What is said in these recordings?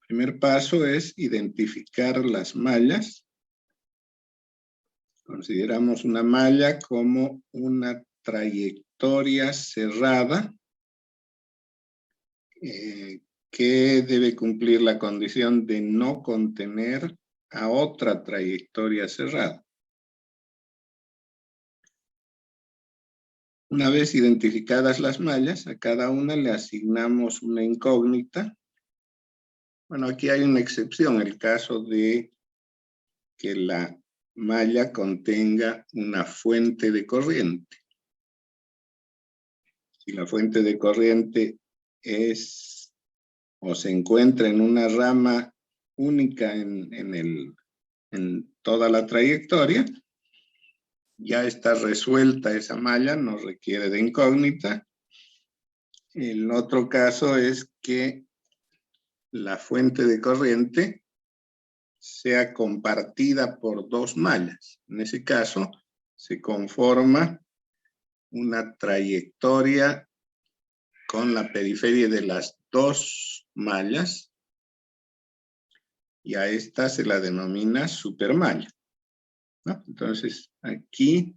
primer paso es identificar las mallas. Consideramos una malla como una trayectoria cerrada que debe cumplir la condición de no contener a otra trayectoria cerrada. Una vez identificadas las mallas, a cada una le asignamos una incógnita. Bueno, aquí hay una excepción, el caso de que la malla contenga una fuente de corriente. Si la fuente de corriente es o se encuentra en una rama única en toda la trayectoria, ya está resuelta esa malla, no requiere de incógnita. El otro caso es que la fuente de corriente sea compartida por dos mallas. En ese caso, se conforma una trayectoria con la periferia de las dos mallas y a esta se la denomina supermalla, ¿no? Entonces, aquí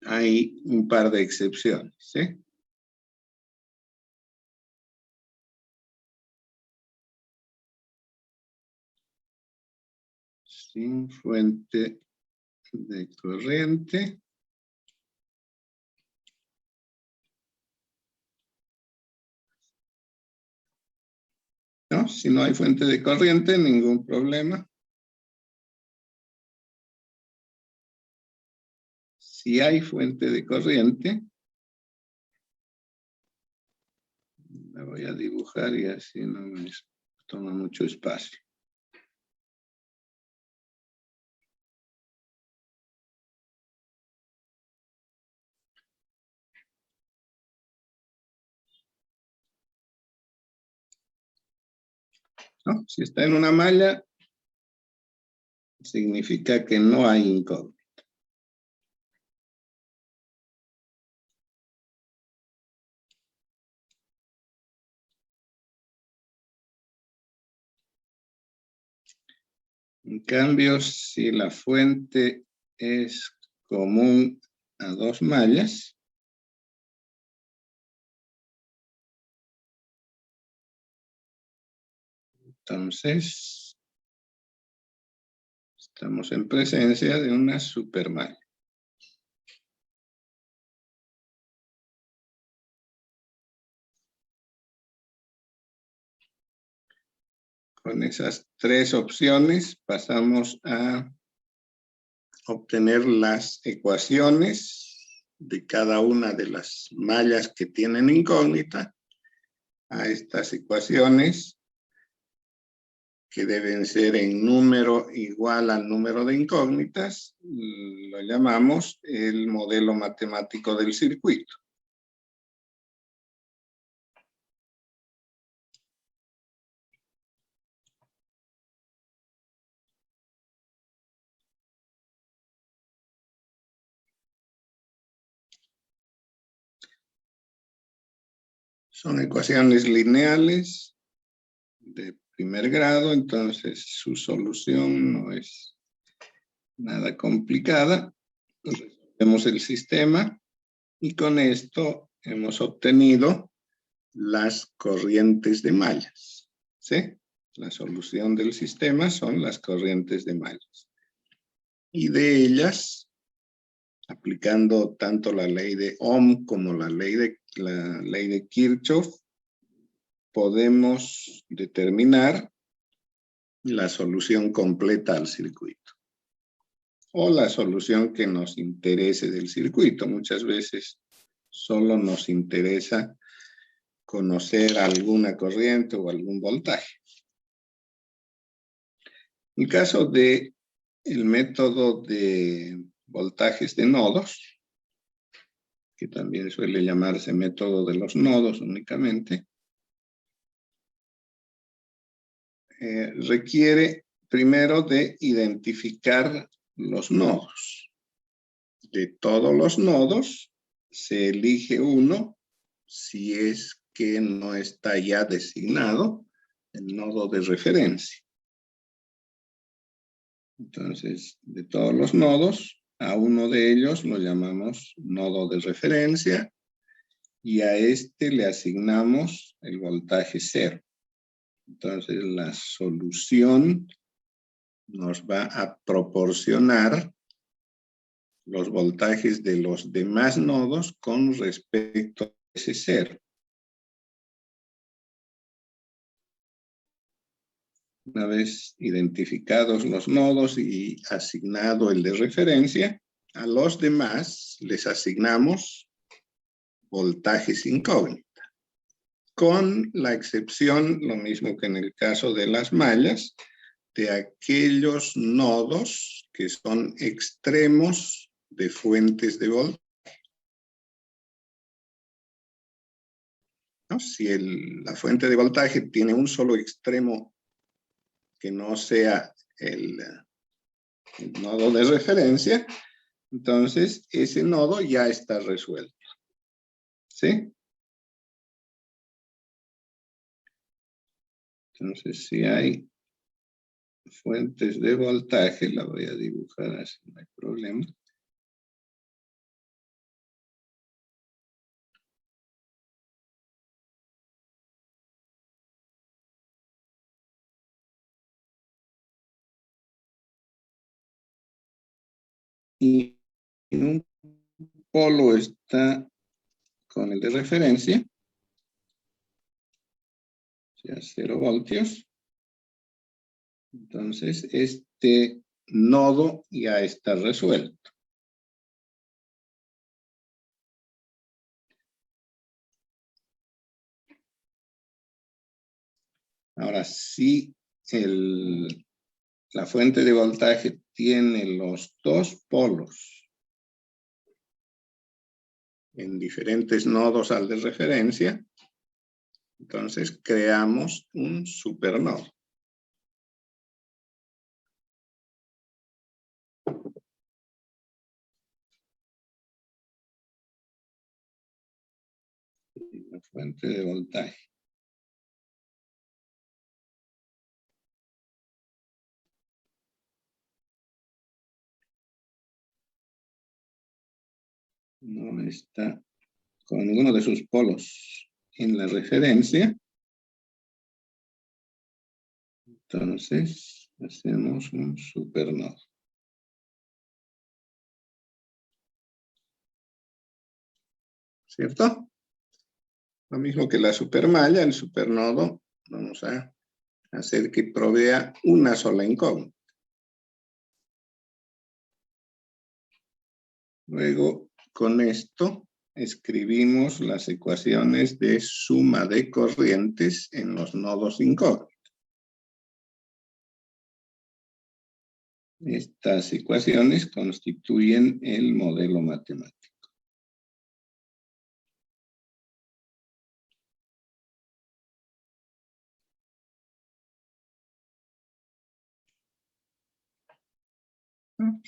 hay un par de excepciones, ¿sí? Sin fuente de corriente. ¿No? Si no hay fuente de corriente, ningún problema. Si hay fuente de corriente, la voy a dibujar y así no me toma mucho espacio. ¿No? Si está en una malla, significa que no hay incógnita. En cambio, si la fuente es común a dos mallas, entonces estamos en presencia de una supermalla. Con esas tres opciones pasamos a obtener las ecuaciones de cada una de las mallas que tienen incógnita. A estas ecuaciones, que deben ser en número igual al número de incógnitas, lo llamamos el modelo matemático del circuito. Son ecuaciones lineales de primer grado, entonces su solución no es nada complicada. Resolvemos el sistema y con esto hemos obtenido las corrientes de mallas, ¿sí? La solución del sistema son las corrientes de mallas. Y de ellas, aplicando tanto la ley de Ohm como la ley de Kirchhoff, podemos determinar la solución completa al circuito. O la solución que nos interese del circuito. Muchas veces solo nos interesa conocer alguna corriente o algún voltaje. En el caso de el método de voltajes de nodos, que también suele llamarse método de los nodos únicamente, requiere primero de identificar los nodos. De todos los nodos se elige uno, si es que no está ya designado, el nodo de referencia. Entonces, de todos los nodos, a uno de ellos lo llamamos nodo de referencia y a este le asignamos el voltaje 0. Entonces, la solución nos va a proporcionar los voltajes de los demás nodos con respecto a ese 0. Una vez identificados los nodos y asignado el de referencia, a los demás les asignamos voltajes incógnita. Con la excepción, lo mismo que en el caso de las mallas, de aquellos nodos que son extremos de fuentes de voltaje. ¿No? Si la fuente de voltaje tiene un solo extremo que no sea el nodo de referencia, entonces ese nodo ya está resuelto. ¿Sí? Entonces, si hay fuentes de voltaje, la voy a dibujar así, no hay problema. Y un polo está con el de referencia, o sea, 0 voltios. Entonces, este nodo ya está resuelto. Ahora, si la fuente de voltaje tiene los dos polos en diferentes nodos al de referencia, entonces creamos un supernodo. La fuente de voltaje. No está con ninguno de sus polos en la referencia. Entonces, hacemos un supernodo. ¿Cierto? Lo mismo que la supermalla, el supernodo, vamos a hacer que provea una sola incógnita. Luego, con esto, escribimos las ecuaciones de suma de corrientes en los nodos incógnitos. Estas ecuaciones constituyen el modelo matemático.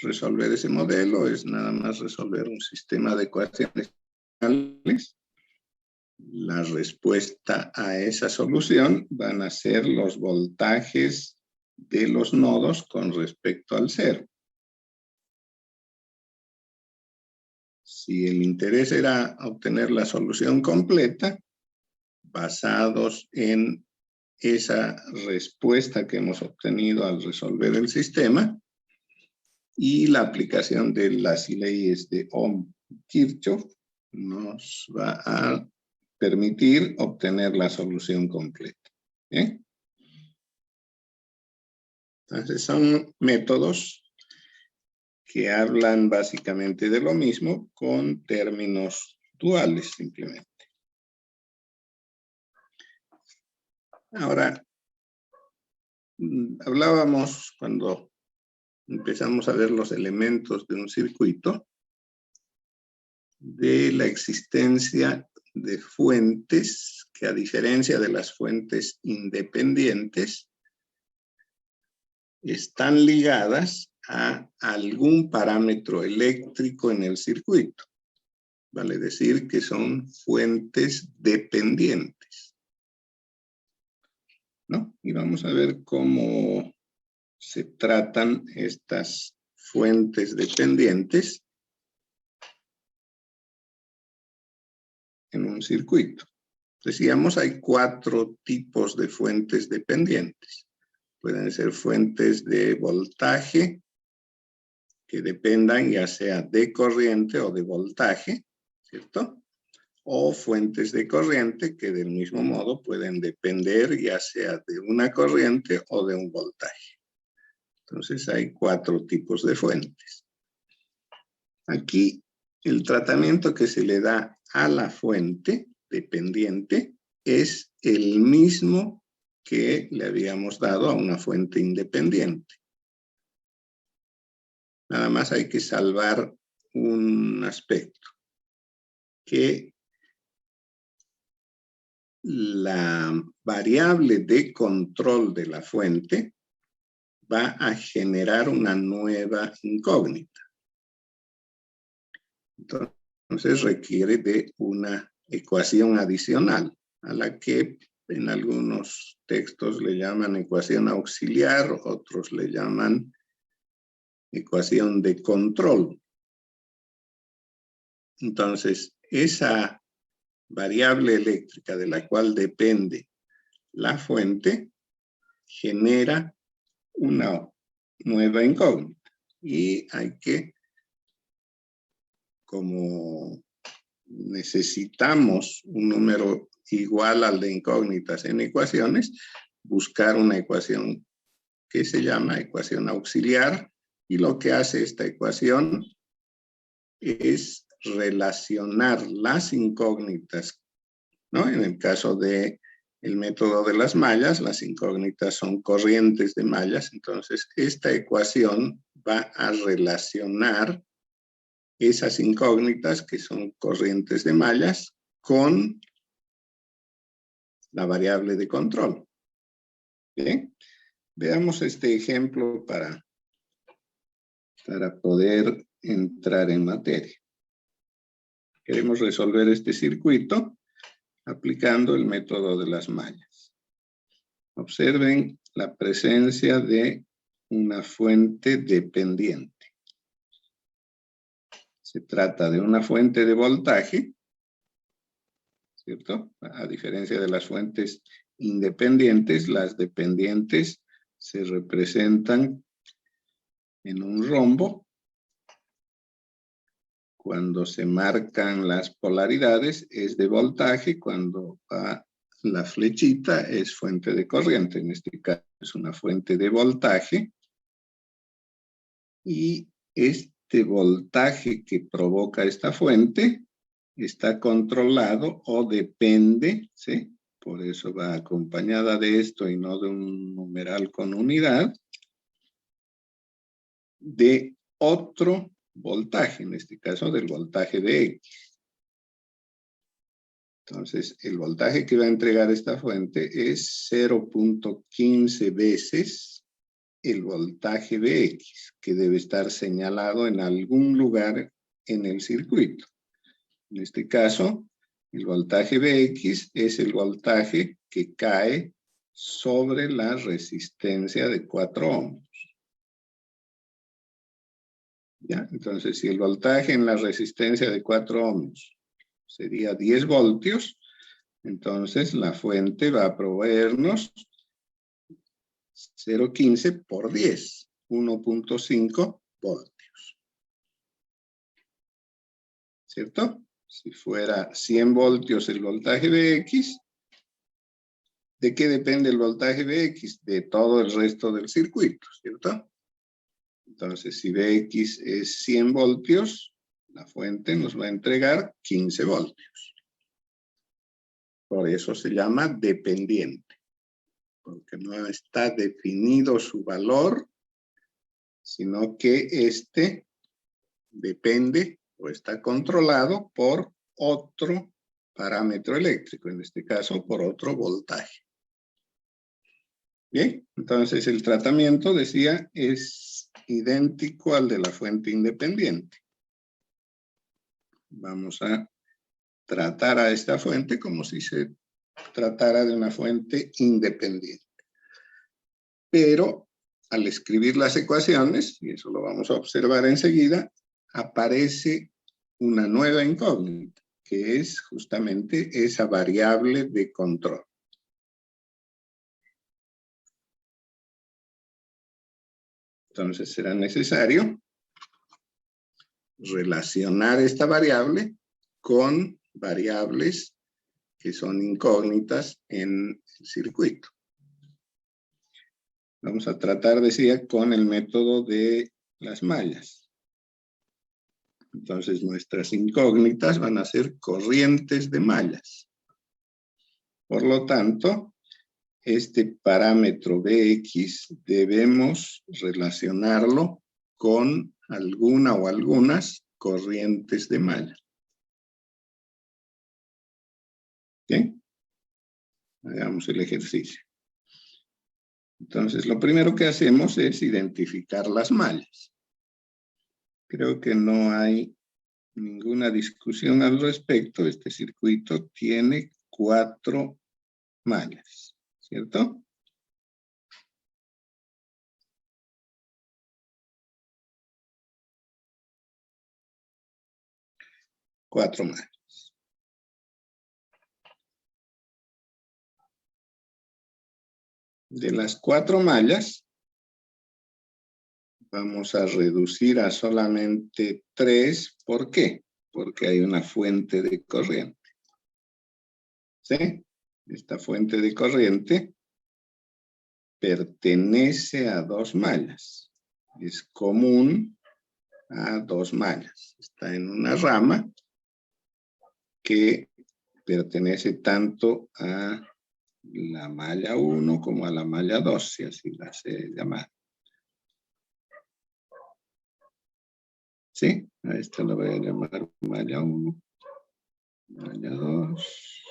Resolver ese modelo es nada más resolver un sistema de ecuaciones. La respuesta a esa solución van a ser los voltajes de los nodos con respecto al 0. Si el interés era obtener la solución completa, basados en esa respuesta que hemos obtenido al resolver el sistema, y la aplicación de las leyes de Ohm-Kirchhoff nos va a permitir obtener la solución completa. ¿Bien? Entonces son métodos que hablan básicamente de lo mismo con términos duales simplemente. Ahora, hablábamos cuando empezamos a ver los elementos de un circuito, de la existencia de fuentes que, a diferencia de las fuentes independientes, están ligadas a algún parámetro eléctrico en el circuito. Vale decir que son fuentes dependientes. ¿no? Y vamos a ver cómo se tratan estas fuentes dependientes en un circuito. Decíamos, hay 4 tipos de fuentes dependientes. Pueden ser fuentes de voltaje que dependan ya sea de corriente o de voltaje, ¿cierto? O fuentes de corriente que del mismo modo pueden depender ya sea de una corriente o de un voltaje. Entonces hay 4 tipos de fuentes. Aquí el tratamiento que se le da a la fuente dependiente es el mismo que le habíamos dado a una fuente independiente. Nada más hay que salvar un aspecto, que la variable de control de la fuente va a generar una nueva incógnita. Entonces requiere de una ecuación adicional, a la que en algunos textos le llaman ecuación auxiliar, otros le llaman ecuación de control. Entonces, esa variable eléctrica de la cual depende la fuente genera una nueva incógnita. Y hay que, como necesitamos un número igual al de incógnitas en ecuaciones, buscar una ecuación que se llama ecuación auxiliar, y lo que hace esta ecuación es relacionar las incógnitas, ¿no? En el caso del método de las mallas, las incógnitas son corrientes de mallas, entonces esta ecuación va a relacionar esas incógnitas que son corrientes de mallas con la variable de control. Bien, veamos este ejemplo para poder entrar en materia. Queremos resolver este circuito aplicando el método de las mallas. Observen la presencia de una fuente dependiente. Se trata de una fuente de voltaje, ¿cierto? A diferencia de las fuentes independientes, las dependientes se representan en un rombo. Cuando se marcan las polaridades es de voltaje, cuando va la flechita es fuente de corriente. En este caso es una fuente de voltaje. Y este voltaje que provoca esta fuente está controlado o depende, ¿sí? Por eso va acompañada de esto y no de un numeral con unidad, de otro voltaje, en este caso del voltaje de X. Entonces, el voltaje que va a entregar esta fuente es 0.15 veces el voltaje de X, que debe estar señalado en algún lugar en el circuito. En este caso, el voltaje Vx es el voltaje que cae sobre la resistencia de 4 ohms. ¿Ya? Entonces, si el voltaje en la resistencia de 4 ohms sería 10 voltios, entonces la fuente va a proveernos 0.15 por 10, 1.5 voltios. ¿Cierto? Si fuera 100 voltios el voltaje Vx, ¿de qué depende el voltaje Vx? De todo el resto del circuito, ¿cierto? Entonces, si Vx es 100 voltios, la fuente nos va a entregar 15 voltios. Por eso se llama dependiente, porque no está definido su valor, sino que este depende o está controlado por otro parámetro eléctrico, en este caso por otro voltaje. Bien, entonces el tratamiento, decía, es idéntico al de la fuente independiente. Vamos a tratar a esta fuente como si se tratara de una fuente independiente. pero al escribir las ecuaciones, y eso lo vamos a observar enseguida, aparece una nueva incógnita, que es justamente esa variable de control. Entonces será necesario relacionar esta variable con variables que son incógnitas en el circuito. Vamos a tratar, decía, con el método de las mallas. Entonces nuestras incógnitas van a ser corrientes de mallas. Por lo tanto, este parámetro Bx debemos relacionarlo con alguna o algunas corrientes de malla. ¿Bien? Hagamos el ejercicio. Entonces, lo primero que hacemos es identificar las mallas. Creo que no hay ninguna discusión al respecto. Este circuito tiene 4 mallas, ¿cierto? Cuatro mallas. De las 4 mallas, vamos a reducir a solamente 3. ¿Por qué? Porque hay una fuente de corriente. ¿Sí? Esta fuente de corriente pertenece a 2 mallas. Es común a 2 mallas. Está en una rama que pertenece tanto a la malla 1 como a la malla 2, si así la se llama. ¿Sí? A esta la voy a llamar malla 1, malla 2,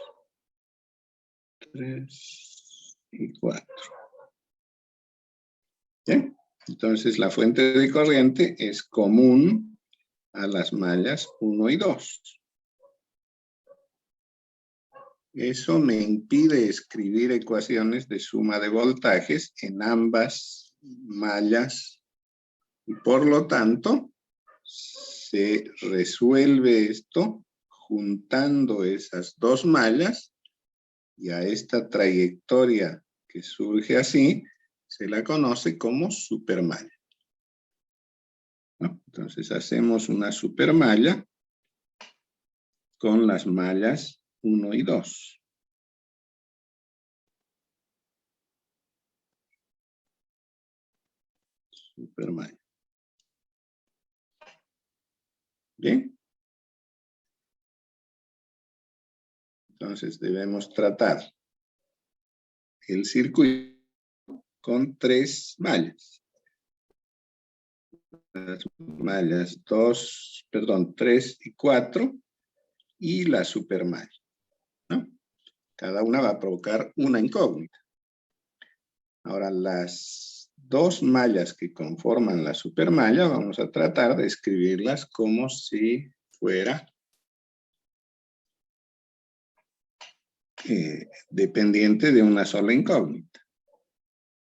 3 y 4. ¿Bien? Entonces la fuente de corriente es común a las mallas 1 y 2. Eso me impide escribir ecuaciones de suma de voltajes en ambas mallas y por lo tanto se resuelve esto juntando esas 2 mallas y a esta trayectoria que surge así se la conoce como supermalla. ¿No? Entonces hacemos una supermalla con las mallas 1 y 2. Supermalla. ¿Bien? Entonces debemos tratar el circuito con 3 mallas. Las mallas 3 y 4 y la supermalla, ¿no? Cada una va a provocar una incógnita. Ahora, las 2 mallas que conforman la supermalla, vamos a tratar de escribirlas como si fuera dependiente de una sola incógnita.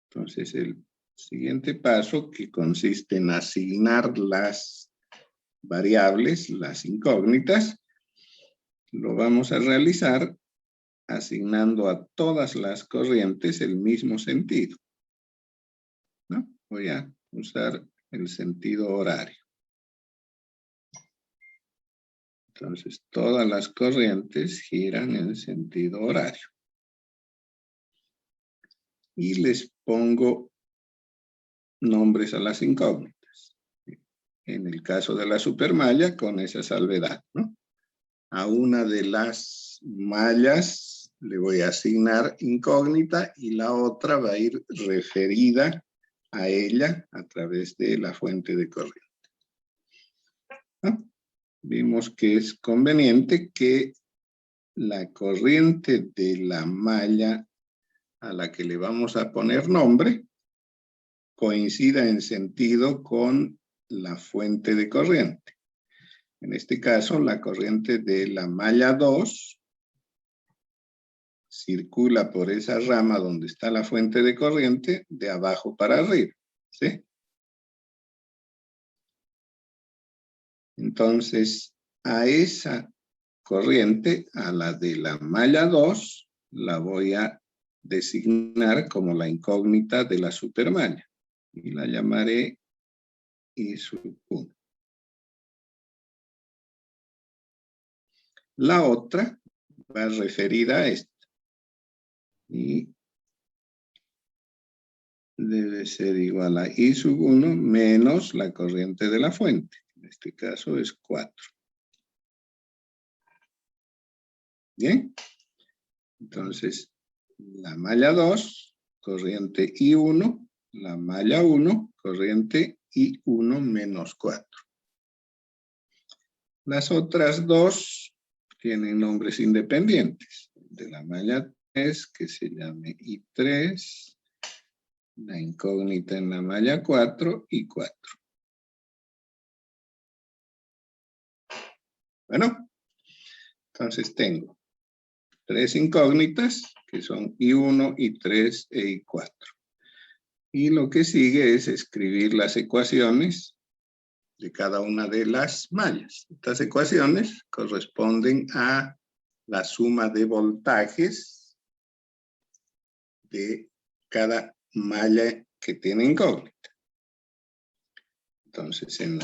Entonces, el siguiente paso, que consiste en asignar las variables, las incógnitas, lo vamos a realizar asignando a todas las corrientes el mismo sentido, ¿no? Voy a usar el sentido horario. Entonces, todas las corrientes giran en sentido horario. Y les pongo nombres a las incógnitas. En el caso de la supermalla, con esa salvedad, ¿no? A una de las mallas le voy a asignar incógnita y la otra va a ir referida a ella a través de la fuente de corriente. ¿No? Vimos que es conveniente que la corriente de la malla a la que le vamos a poner nombre coincida en sentido con la fuente de corriente. En este caso, la corriente de la malla 2 circula por esa rama donde está la fuente de corriente de abajo para arriba, ¿sí? Entonces, a esa corriente, a la de la malla 2, la voy a designar como la incógnita de la supermalla. Y la llamaré I sub 1. La otra va referida a esta. Y debe ser igual a I sub 1 menos la corriente de la fuente. En este caso es 4. Bien. Entonces, la malla 2, corriente I1, la malla 1, corriente I1 menos 4. Las otras dos tienen nombres independientes. De la malla 3, que se llame I3, la incógnita en la malla 4, I4. Bueno, entonces tengo 3 incógnitas, que son I1, I3 e I4. Y lo que sigue es escribir las ecuaciones de cada una de las mallas. Estas ecuaciones corresponden a la suma de voltajes de cada malla que tiene incógnita. Entonces, en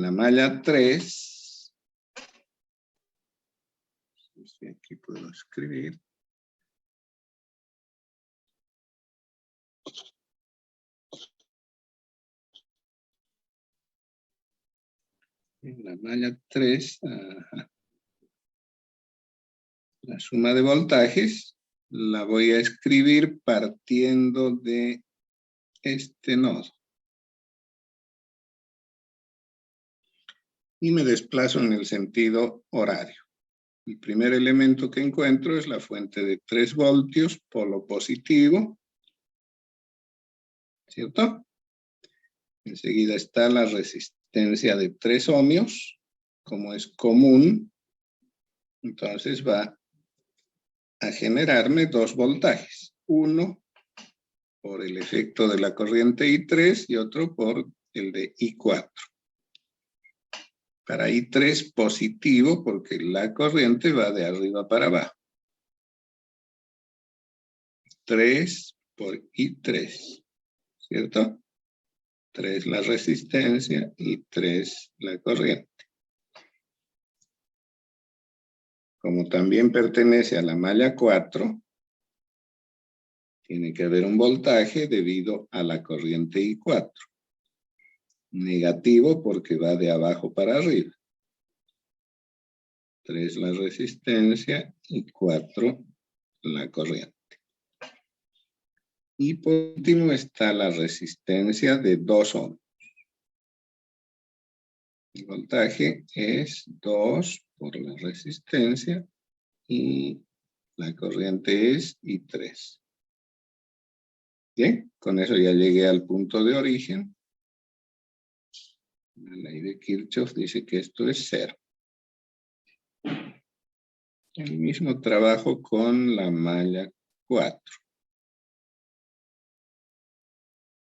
la malla 3, aquí puedo escribir. En la malla 3, la suma de voltajes la voy a escribir partiendo de este nodo. Y me desplazo en el sentido horario. El primer elemento que encuentro es la fuente de 3 voltios, polo positivo, ¿cierto? Enseguida está la resistencia de 3 ohmios, como es común, entonces va a generarme 2 voltajes. Uno por el efecto de la corriente I3 y otro por el de I4. Para I3 positivo porque la corriente va de arriba para abajo. 3 por I3, ¿cierto? 3 la resistencia y 3 la corriente. Como también pertenece a la malla 4, tiene que haber un voltaje debido a la corriente I4. Negativo porque va de abajo para arriba. 3 la resistencia y 4 la corriente. Y por último está la resistencia de 2 ohms. El voltaje es 2 por la resistencia y la corriente es I3. Bien, con eso ya llegué al punto de origen. La ley de Kirchhoff dice que esto es 0. El mismo trabajo con la malla 4.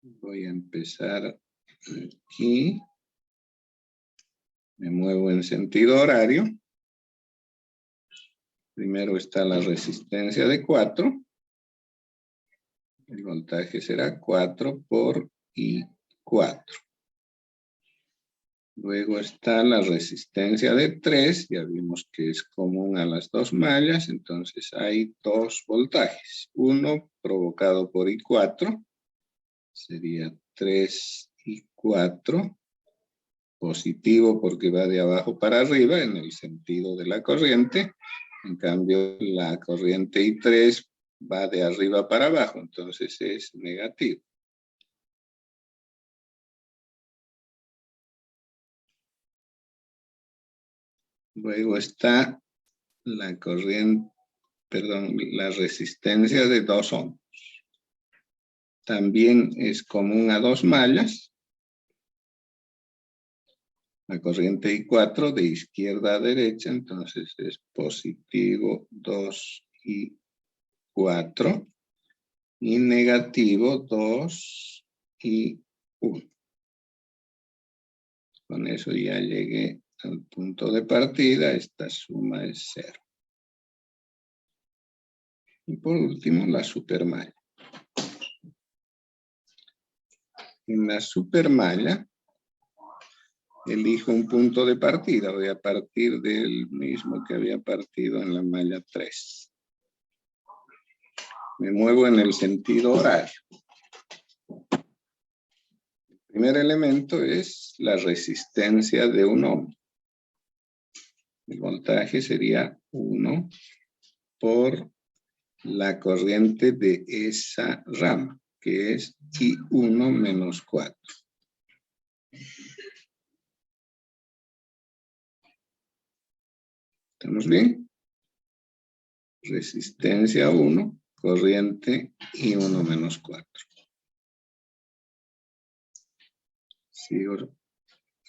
Voy a empezar aquí. Me muevo en sentido horario. Primero está la resistencia de 4. El voltaje será 4 por I4. Luego está la resistencia de 3. Ya vimos que es común a las dos mallas. Entonces hay 2 voltajes. Uno provocado por I4. Sería 3 I4. Positivo porque va de abajo para arriba en el sentido de la corriente. En cambio, la corriente I3 va de arriba para abajo, entonces es negativo. Luego está la corriente, perdón, la resistencia de 2 ohms. También es común a 2 mallas. La corriente I4 de izquierda a derecha, entonces es positivo 2I4. 4 y negativo 2 y 1. Con eso ya llegué al punto de partida. Esta suma es 0. Y por último, la supermalla. En la supermalla, elijo un punto de partida. Voy a partir del mismo que había partido en la malla 3. Me muevo en el sentido horario. El primer elemento es la resistencia de un ohm. El voltaje sería 1 por la corriente de esa rama, que es I1 menos 4. ¿Estamos bien? Resistencia 1, corriente I1 menos 4. Sigo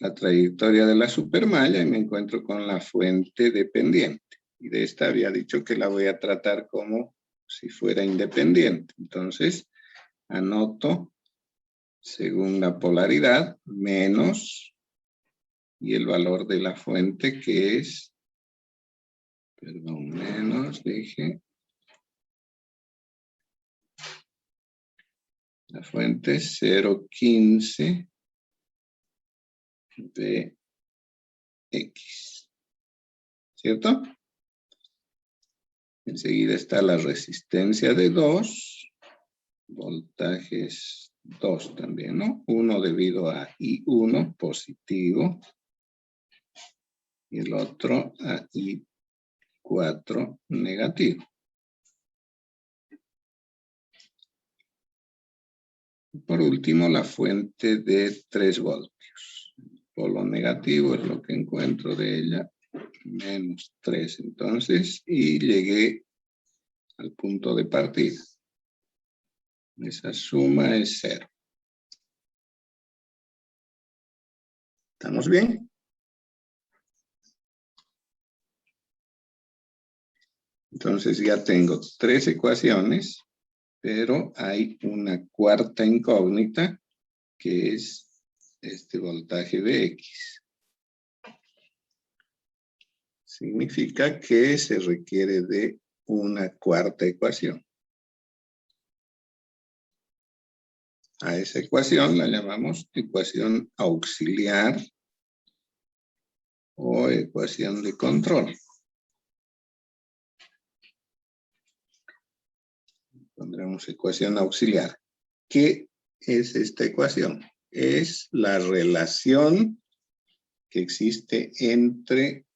la trayectoria de la supermalla y me encuentro con la fuente dependiente. Y de esta había dicho que la voy a tratar como si fuera independiente. Entonces, anoto según la polaridad, menos, y el valor de la fuente que es, perdón, menos, dije, la fuente es 0,15 de X, ¿cierto? Enseguida está la resistencia de 2, voltajes 2 también, ¿no? 1 debido a I1 positivo y el otro a I4 negativo. Por último, la fuente de 3 voltios. Polo negativo es lo que encuentro de ella, menos 3 entonces, y llegué al punto de partida. Esa suma es 0. ¿Estamos bien? Entonces ya tengo 3 ecuaciones, pero hay una cuarta incógnita, que es este voltaje de X. Significa que se requiere de una cuarta ecuación. A esa ecuación la llamamos ecuación auxiliar o ecuación de control. Pondremos ecuación auxiliar. ¿Qué es esta ecuación? Es la relación que existe entre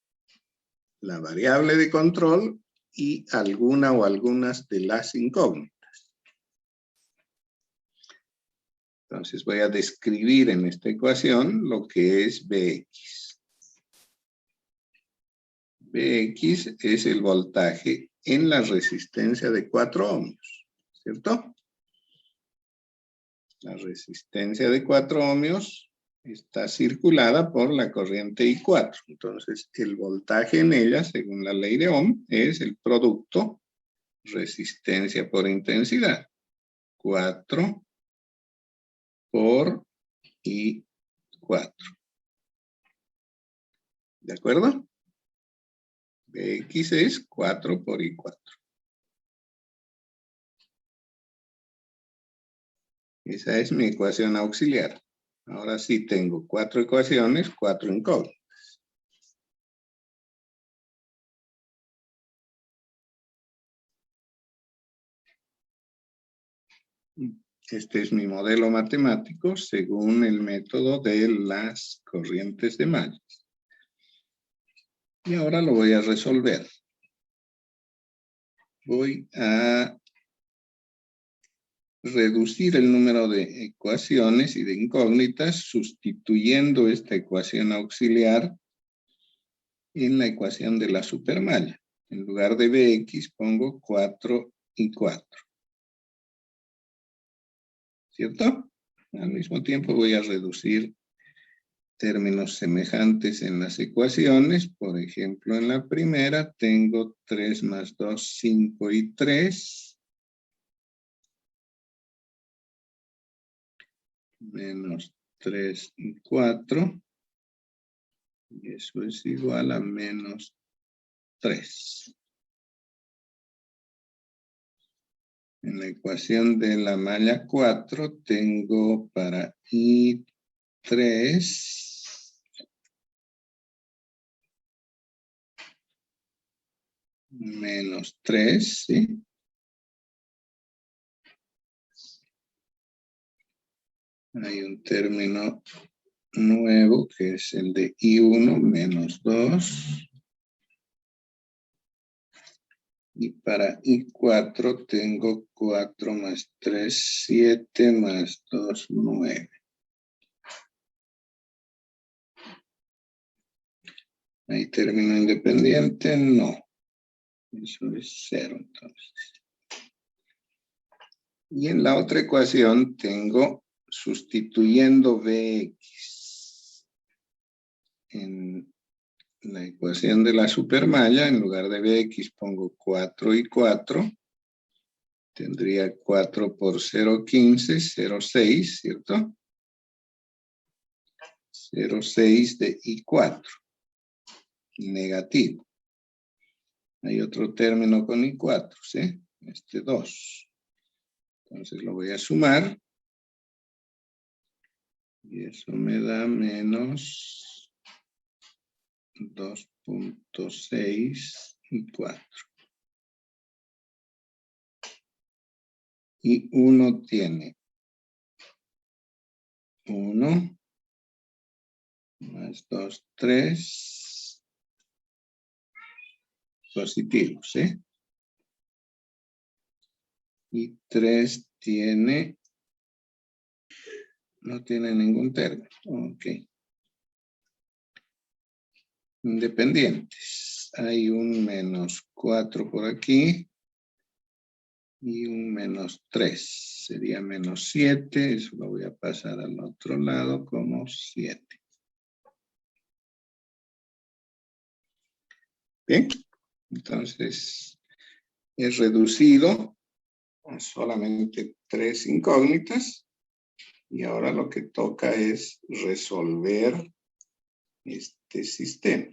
la variable de control y alguna o algunas de las incógnitas. Entonces voy a describir en esta ecuación lo que es Bx. Bx es el voltaje en la resistencia de 4 ohmios, ¿cierto? La resistencia de 4 ohmios está circulada por la corriente I4. Entonces, el voltaje en ella, según la ley de Ohm, es el producto resistencia por intensidad. 4 por I4. ¿De acuerdo? Bx es 4 por I4. Esa es mi ecuación auxiliar. Ahora sí tengo 4 ecuaciones, 4 incógnitas. Este es mi modelo matemático según el método de las corrientes de mallas. Y ahora lo voy a resolver. Voy a reducir el número de ecuaciones y de incógnitas sustituyendo esta ecuación auxiliar en la ecuación de la supermalla. En lugar de Bx pongo 4 y 4. ¿Cierto? Al mismo tiempo voy a reducir términos semejantes en las ecuaciones. Por ejemplo, en la primera tengo 3 más 2, 5 y 3. menos 3 y 4. Y eso es igual a menos 3. En la ecuación de la malla 4 tengo para I3 menos 3, ¿sí? Hay un término nuevo que es el de I1 menos 2. Y para I4 tengo 4 más 3, 7 más 2, 9. ¿Hay término independiente? No. Eso es 0 entonces. Y en la otra ecuación tengo sustituyendo Vx en la ecuación de la supermalla, en lugar de Vx pongo 4 y 4. Tendría 4 por 0,15, 0,6, ¿cierto? 0,6 de I4. Negativo. Hay otro término con I4, ¿sí? 2. Entonces lo voy a sumar. Y eso me da menos 2.6 y 4. Y 1 tiene 1 más 2, 3. Positivo, ¿sí? Y 3 tiene... No tiene ningún término. Ok. Independientes. Hay un menos 4 por aquí. Y un menos 3. Sería menos 7. Eso lo voy a pasar al otro lado como 7. Bien. Entonces, es reducido a solamente 3 incógnitas. Y ahora lo que toca es resolver este sistema.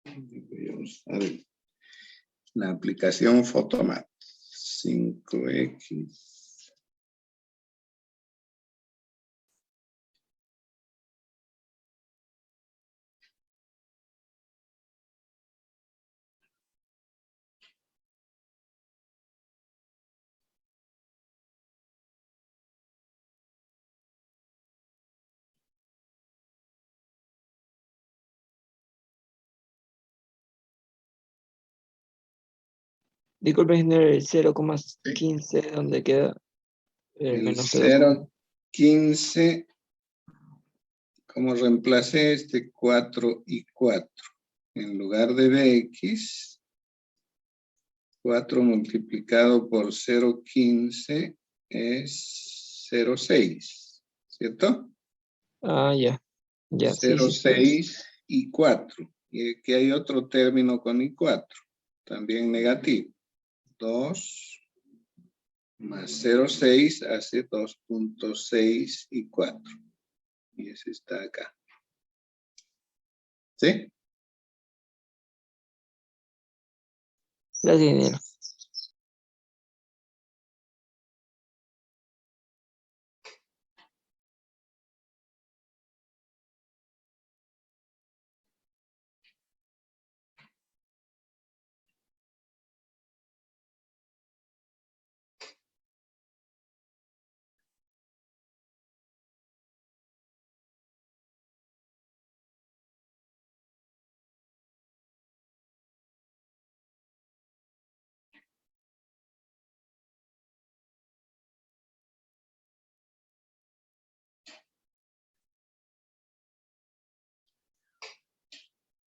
Voy a usar la aplicación Photomat. 5X. Disculpe, el 0,15, donde queda el El menos 0,15, como reemplacé 4 y 4. En lugar de Bx, 4 multiplicado por 0,15 es 0,6, ¿cierto? Ah, ya. Ya, sí. 0,6 y 4. Y aquí hay otro término con I4, también negativo. 2 más 0,6 hace 2.6 y 4. Y ese está acá. ¿Sí? Gracias, ingeniero.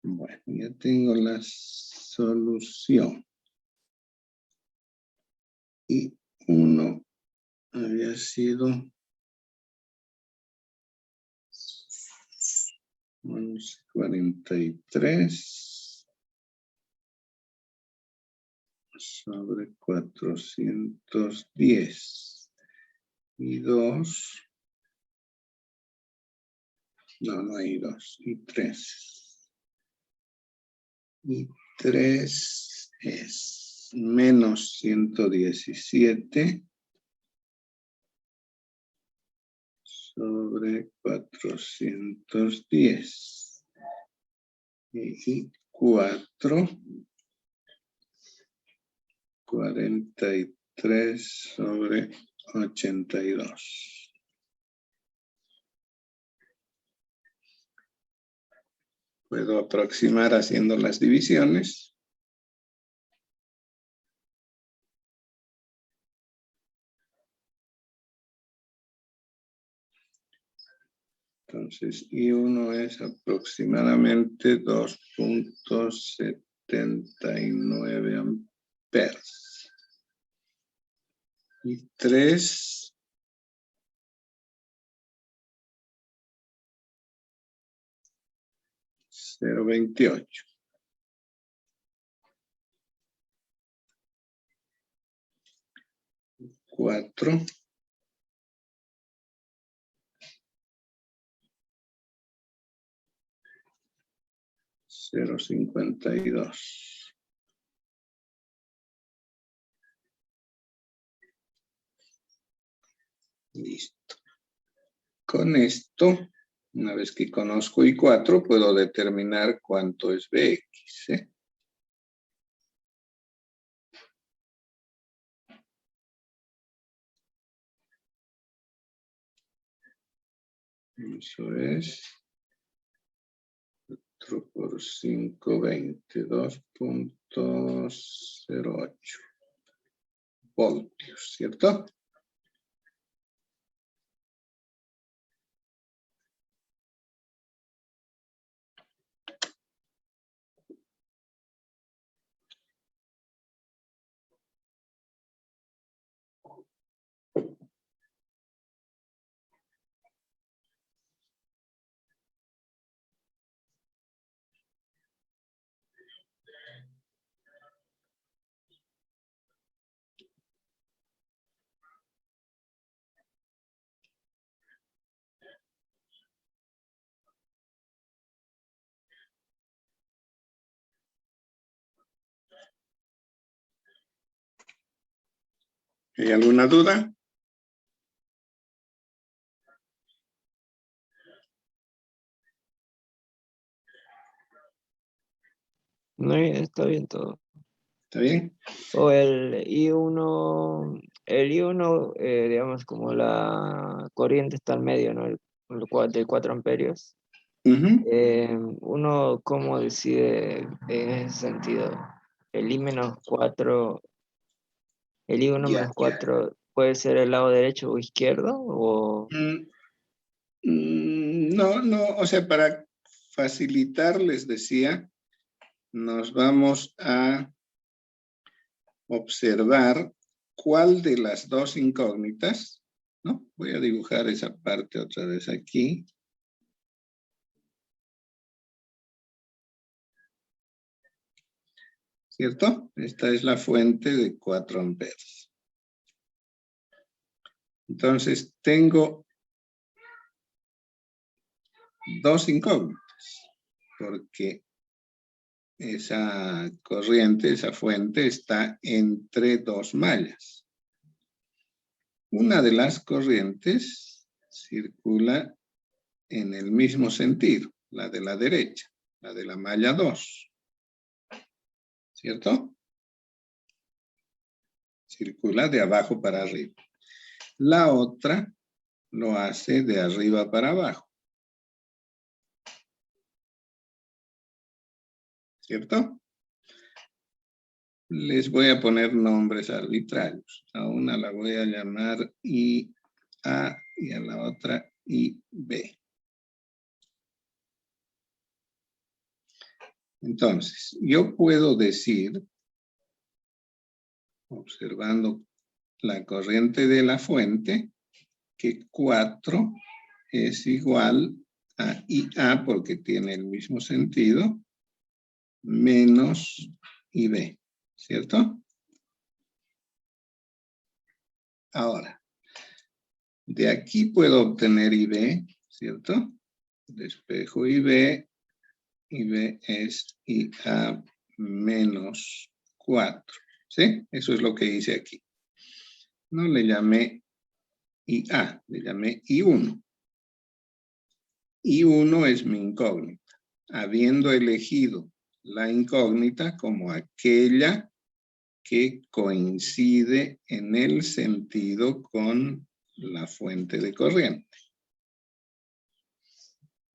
Bueno, ya tengo la solución. Y 1 había sido 11,43 sobre 410. y 2. No hay 2. Y 3. Y 3 es menos 117 sobre 410. Y 4, 43 sobre 82. Puedo aproximar haciendo las divisiones. Entonces, I1 es aproximadamente 2.79 amperes. Y 3, 0.28. Cuatro, 0.52. Listo. Con esto, una vez que conozco I4, puedo determinar cuánto es Bx. Eso es 4 por 5, 22.08 voltios, ¿cierto? ¿Hay alguna duda? No, está bien todo. ¿Está bien? O el I1, digamos, como la corriente está al medio, ¿no? De 4 amperios. Ujú. Uno, ¿cómo decide en ese sentido? El I-4, el I1 Ya. menos 4, ¿puede ser el lado derecho o izquierdo? O... No, o sea, para facilitar, les decía, nos vamos a observar cuál de las dos incógnitas, ¿no? Voy a dibujar esa parte otra vez aquí. ¿Cierto? Esta es la fuente de 4 amperes. Entonces, tengo dos incógnitas, porque esa corriente, esa fuente, está entre dos mallas. Una de las corrientes circula en el mismo sentido, la de la derecha, la de la malla 2. ¿Cierto? Circula de abajo para arriba. La otra lo hace de arriba para abajo. ¿Cierto? Les voy a poner nombres arbitrarios. A una la voy a llamar IA y a la otra IB. Entonces, yo puedo decir, observando la corriente de la fuente, que 4 es igual a IA porque tiene el mismo sentido, menos IB, ¿cierto? Ahora, De aquí puedo obtener IB, ¿cierto? Despejo IB es IA menos 4, ¿sí? Eso es lo que hice aquí. No le llamé IA, le llamé I1. I1 es mi incógnita. Habiendo elegido la incógnita como aquella que coincide en el sentido con la fuente de corriente.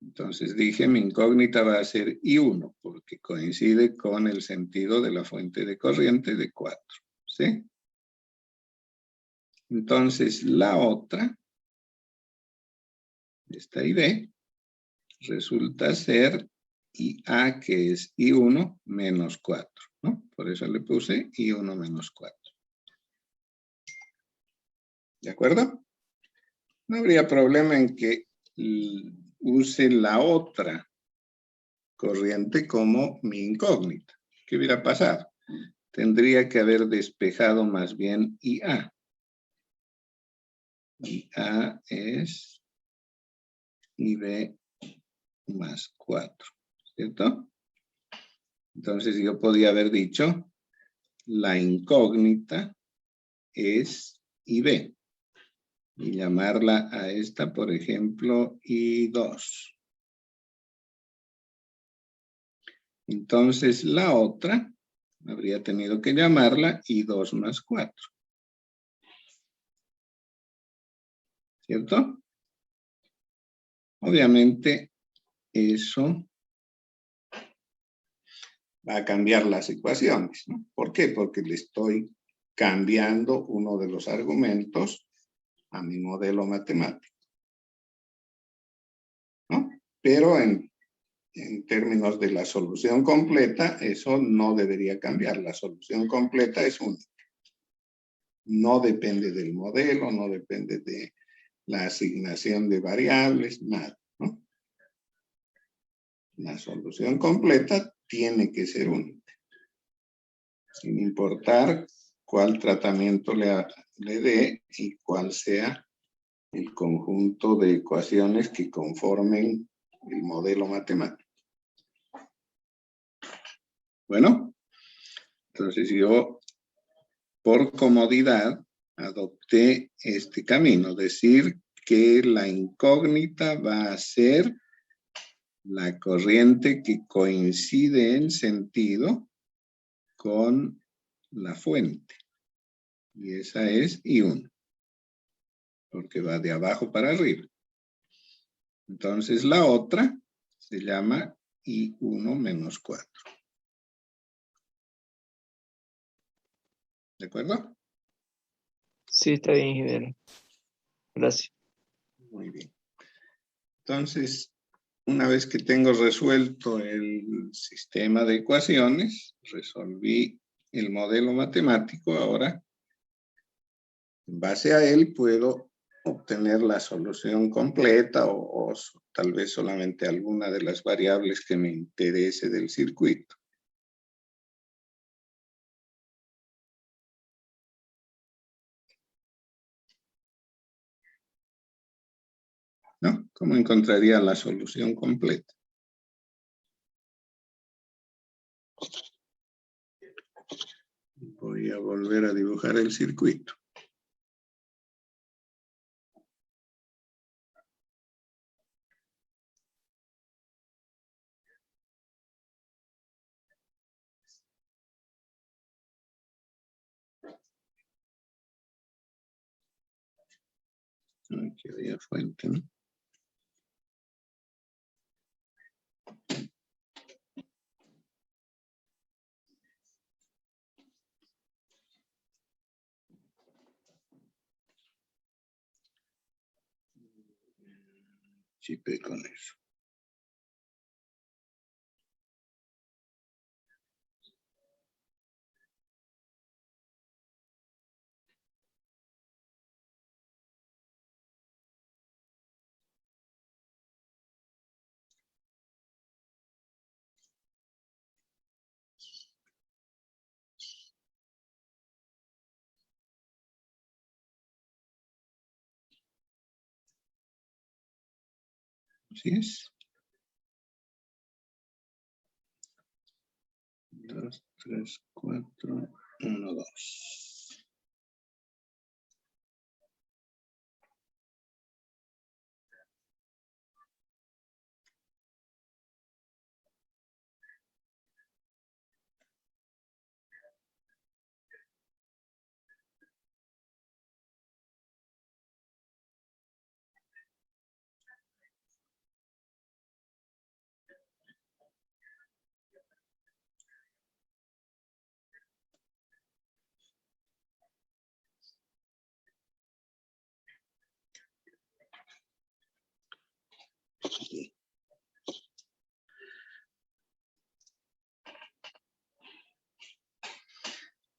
Entonces dije, mi incógnita va a ser I1, porque coincide con el sentido de la fuente de corriente de 4, ¿sí? Entonces la otra, esta IB, resulta ser IA, que es I1 menos 4, ¿no? Por eso le puse I1 menos 4. ¿De acuerdo? No habría problema en que use la otra corriente como mi incógnita. ¿Qué hubiera pasado? Tendría que haber despejado más bien IA. IA es IB más 4, ¿cierto? Entonces yo podía haber dicho, la incógnita es IB. Y llamarla a esta, por ejemplo, I2. Entonces la otra habría tenido que llamarla I2 más 4. ¿Cierto? Obviamente eso va a cambiar las ecuaciones, ¿no? ¿Por qué? Porque le estoy cambiando uno de los argumentos a mi modelo matemático, ¿no? Pero en términos de la solución completa, eso no debería cambiar. La solución completa es única. No depende del modelo, no depende de la asignación de variables, nada, ¿no? La solución completa tiene que ser única, sin importar cuál tratamiento le dé y cuál sea el conjunto de ecuaciones que conformen el modelo matemático. Bueno, entonces yo, por comodidad, adopté este camino, decir que la incógnita va a ser la corriente que coincide en sentido con la fuente. Y esa es I1, porque va de abajo para arriba. Entonces la otra se llama I1 menos 4. ¿De acuerdo? Sí, está bien, ingeniero. Gracias. Muy bien. Entonces, una vez que tengo resuelto el sistema de ecuaciones, resolví el modelo matemático, ahora, en base a él, puedo obtener la solución completa o tal vez solamente alguna de las variables que me interese del circuito. ¿No? ¿Cómo encontraría la solución completa? Voy a volver a dibujar el circuito. Aquí había fuente, ¿no? Chipé con eso. Así es. 2, 3, 4, 1, 2.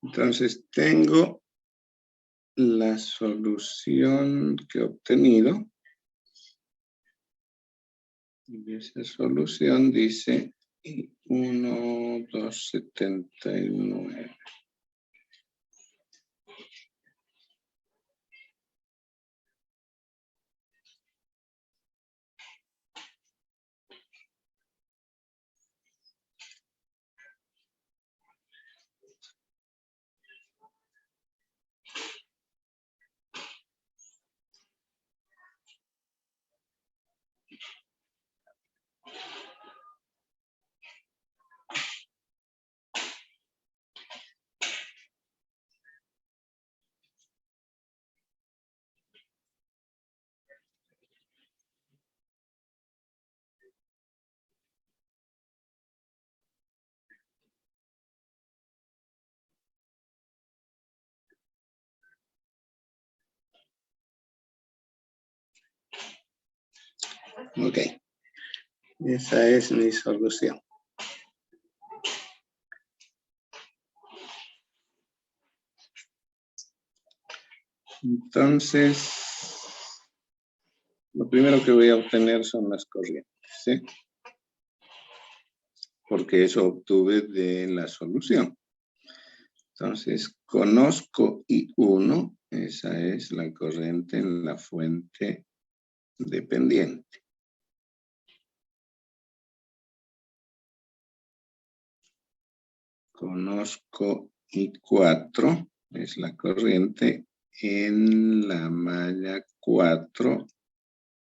Entonces tengo la solución que he obtenido. Y esa solución dice 1, 2, 79. Ok, esa es mi solución. Entonces, lo primero que voy a obtener son las corrientes, ¿sí? Porque eso obtuve de la solución. Entonces, conozco I1, esa es la corriente en la fuente dependiente. Conozco I4, es la corriente en la malla 4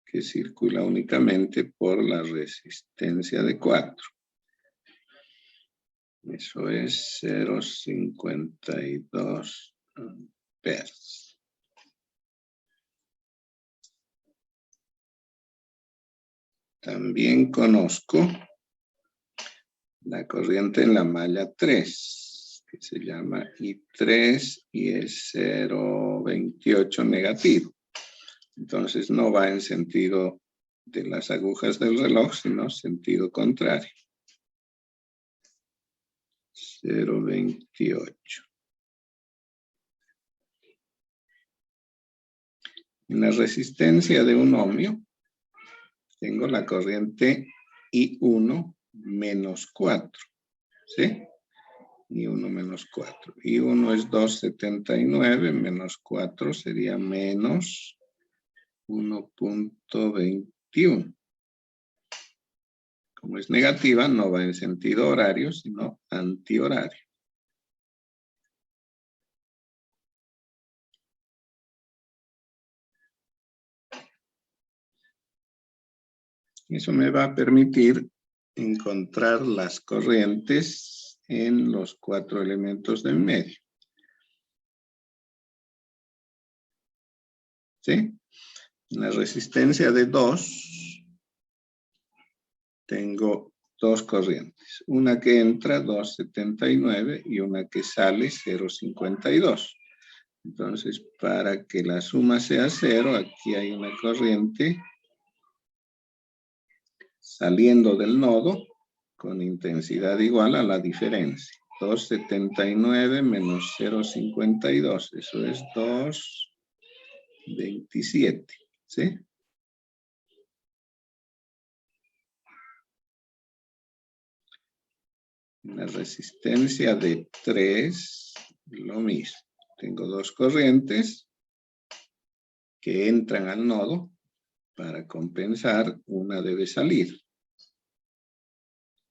que circula únicamente por la resistencia de 4. Eso es 0,52 amperes. También conozco la corriente en la malla 3, que se llama I3 y es 0,28 negativo. Entonces no va en sentido de las agujas del reloj, sino sentido contrario. 0,28. En la resistencia de un ohmio tengo la corriente I1 menos 4, ¿sí? I1 menos 4. I1 es 2,79, menos 4 sería menos 1,21. Como es negativa, no va en sentido horario, sino antihorario. Eso me va a permitir encontrar las corrientes en los 4 elementos del medio. ¿Sí? En la resistencia de 2 tengo dos corrientes. Una que entra 2,79 y una que sale 0,52. Entonces, para que la suma sea 0, aquí hay una corriente saliendo del nodo con intensidad igual a la diferencia. 2,79 menos 0,52, eso es 2,27, ¿sí? La resistencia de 3, lo mismo. Tengo dos corrientes que entran al nodo para compensar, una debe salir.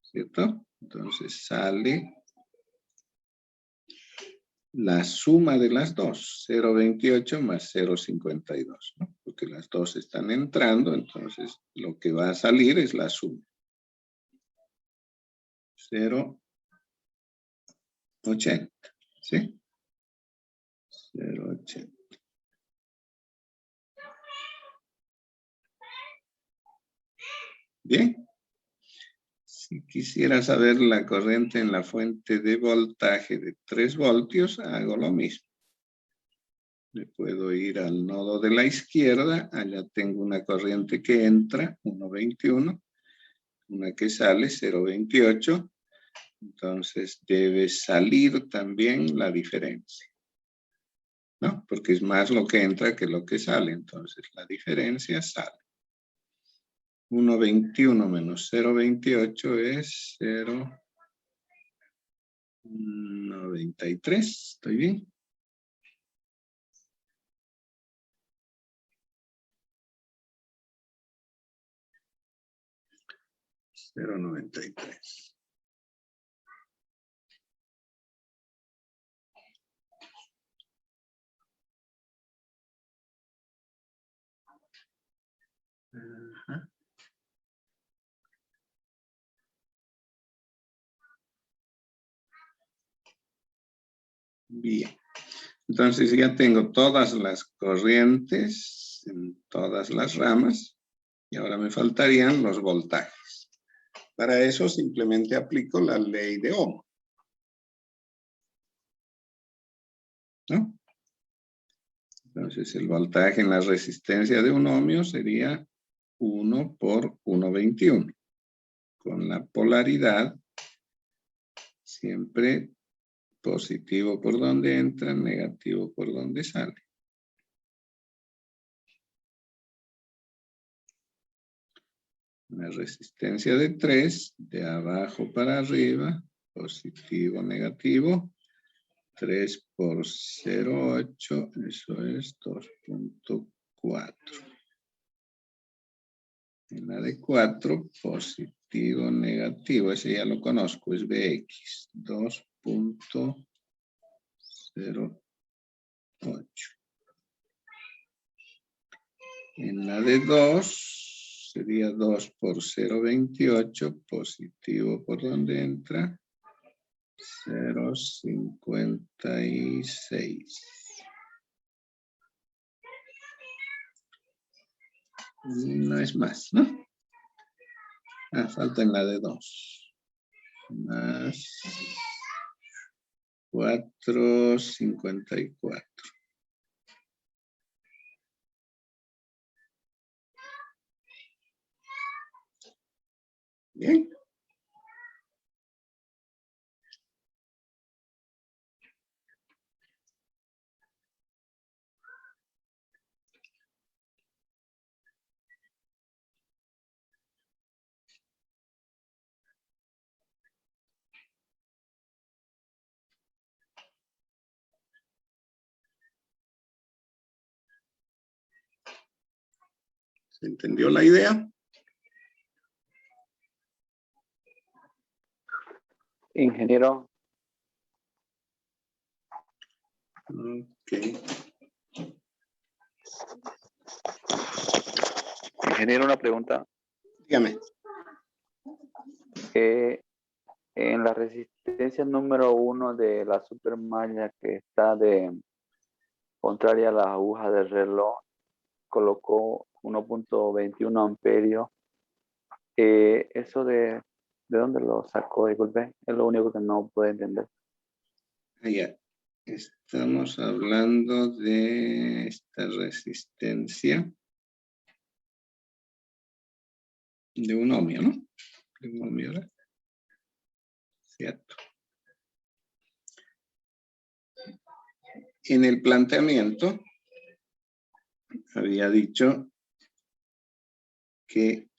¿Cierto? Entonces sale la suma de las dos, 0,28 más 0,52, ¿no? Porque las dos están entrando, entonces lo que va a salir es la suma. 0,80, ¿sí? 0,80. Bien. Si quisiera saber la corriente en la fuente de voltaje de 3 voltios, hago lo mismo. Le puedo ir al nodo de la izquierda, allá tengo una corriente que entra, 1,21, una que sale, 0,28, entonces debe salir también la diferencia, ¿no? Porque es más lo que entra que lo que sale, entonces la diferencia sale. 1,21 menos 0,28 es 0,93, ¿estoy bien? $0,93. Ajá. Bien. Entonces ya tengo todas las corrientes en todas las ramas y ahora me faltarían los voltajes. Para eso simplemente aplico la ley de Ohm, ¿no? Entonces el voltaje en la resistencia de un ohmio sería 1 por 1,21. Con la polaridad siempre positivo por donde entra, negativo por donde sale. Una resistencia de 3, de abajo para arriba, positivo, negativo. 3 por 0,8, eso es 2,4. En la de 4, positivo, negativo, ese ya lo conozco, es Bx, 2,08. En la de 2, sería 2 por 0,28, positivo por donde entra, 0,56. No es más, ¿no? Falta en la de 2. Más 4,54. Bien. ¿Se entendió la idea? Ingeniero. Ok. Ingeniero, una pregunta. Dígame. En la resistencia número 1 de la supermalla que está contraria a la aguja del reloj, colocó 1,21 amperios. ¿Eso de dónde lo sacó? Disculpe, es lo único que no puedo entender. Ya. Estamos hablando de esta resistencia de un ohmio, ¿no? De un ohmio, ¿verdad? Cierto. En el planteamiento había dicho que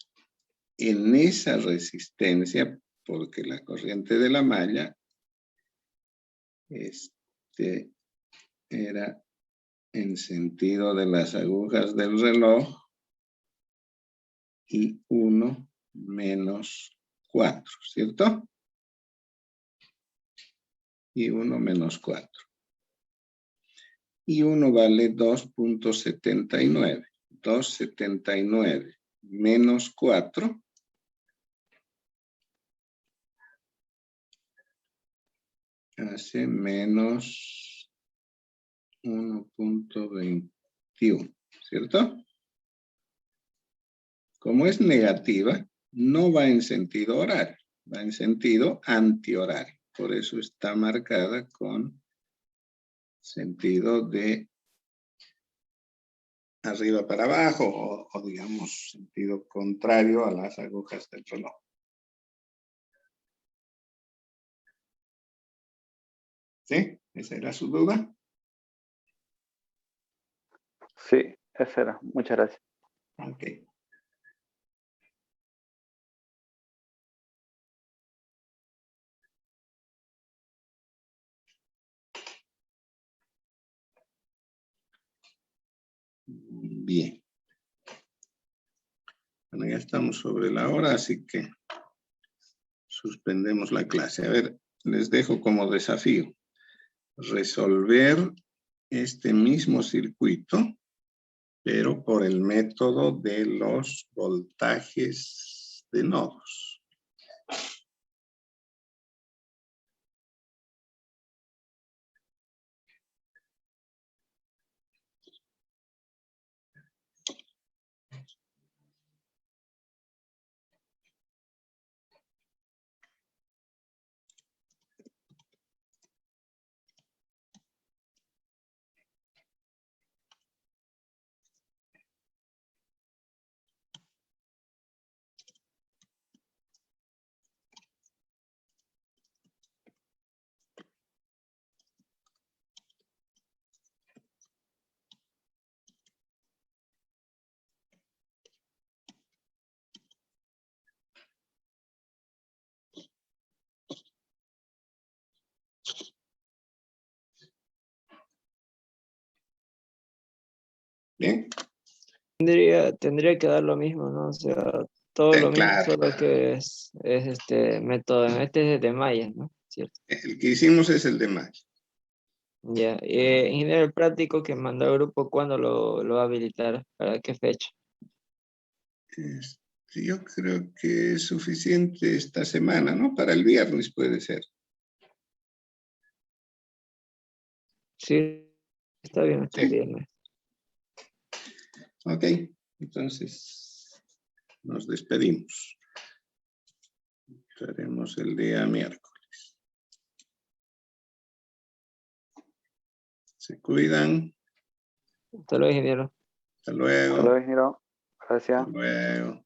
en esa resistencia, porque la corriente de la malla era en sentido de las agujas del reloj, y 1 menos 4, ¿cierto? Y 1 menos 4. Y 1 vale 2.79. 2.79 menos 4 hace menos 1.21, ¿cierto? Como es negativa, no va en sentido horario, va en sentido antihorario. Por eso está marcada con sentido de arriba para abajo o digamos sentido contrario a las agujas del reloj. ¿Sí? ¿Esa era su duda? Sí, esa era. Muchas gracias. Ok. Bien. Bueno, ya estamos sobre la hora, así que suspendemos la clase. A ver, les dejo como desafío resolver este mismo circuito, pero por el método de los voltajes de nodos. ¿Bien? Tendría que dar lo mismo, ¿no? O sea, todo lo mismo, Claro, solo que es este método, este es de Maya, ¿no? ¿Cierto? el que hicimos es el de mayo. Ya. Ingeniero, el práctico que mandó el grupo, ¿cuándo lo va a habilitar? ¿Para qué fecha? Yo creo que es suficiente esta semana, ¿no? Para el viernes puede ser. Sí, está bien, está Sí. bien. Ok, entonces nos despedimos. Estaremos el día miércoles. Se cuidan. Hasta luego, ingeniero. Hasta luego. Hasta luego, ingeniero. Gracias. Hasta luego.